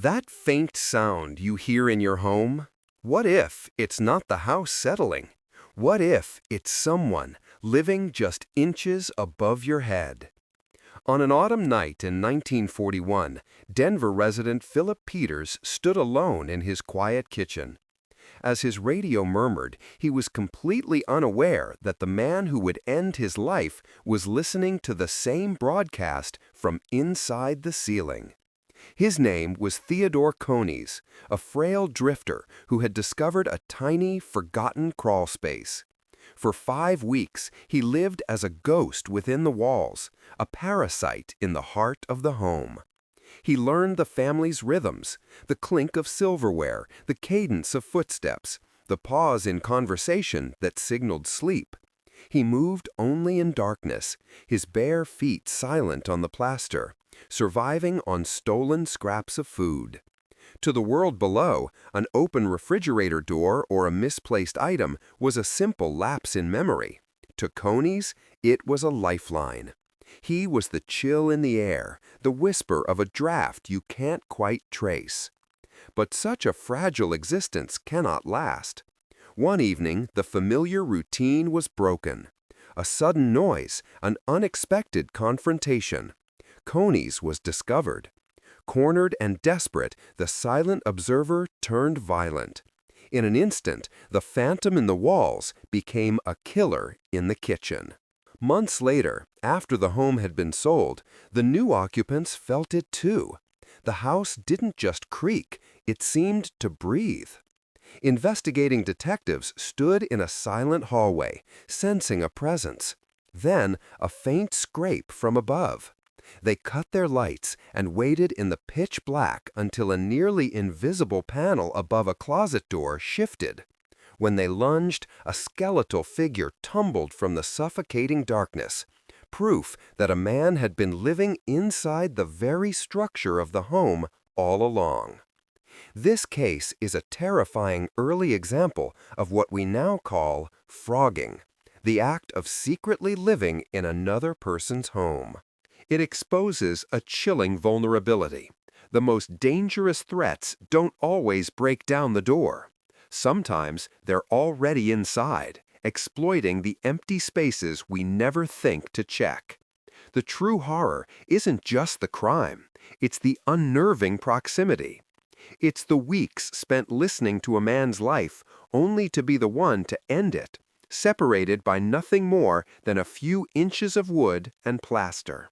That faint sound you hear in your home? What if it's not the house settling? What if it's someone living just inches above your head? On an autumn night in 1941, Denver resident Philip Peters stood alone in his quiet kitchen. As his radio murmured, he was completely unaware that the man who would end his life was listening to the same broadcast from inside the ceiling. His name was Theodore Coneys, a frail drifter who had discovered a tiny, forgotten crawlspace. For 5 weeks, he lived as a ghost within the walls, a parasite in the heart of the home. He learned the family's rhythms, the clink of silverware, the cadence of footsteps, the pause in conversation that signaled sleep. He moved only in darkness, his bare feet silent on the plaster, surviving on stolen scraps of food. To the world below, an open refrigerator door or a misplaced item was a simple lapse in memory. To Coneys, it was a lifeline. He was the chill in the air, the whisper of a draft you can't quite trace. But such a fragile existence cannot last. One evening, the familiar routine was broken. A sudden noise, an unexpected confrontation. Coneys was discovered. Cornered and desperate, the silent observer turned violent. In an instant, the phantom in the walls became a killer in the kitchen. Months later, after the home had been sold, the new occupants felt it too. The house didn't just creak, it seemed to breathe. Investigating detectives stood in a silent hallway, sensing a presence. Then, a faint scrape from above. They cut their lights and waited in the pitch black until a nearly invisible panel above a closet door shifted. When they lunged, a skeletal figure tumbled from the suffocating darkness, proof that a man had been living inside the very structure of the home all along. This case is a terrifying early example of what we now call phrogging, the act of secretly living in another person's home. It exposes a chilling vulnerability. The most dangerous threats don't always break down the door. Sometimes they're already inside, exploiting the empty spaces we never think to check. The true horror isn't just the crime, it's the unnerving proximity. It's the weeks spent listening to a man's life only to be the one to end it, separated by nothing more than a few inches of wood and plaster.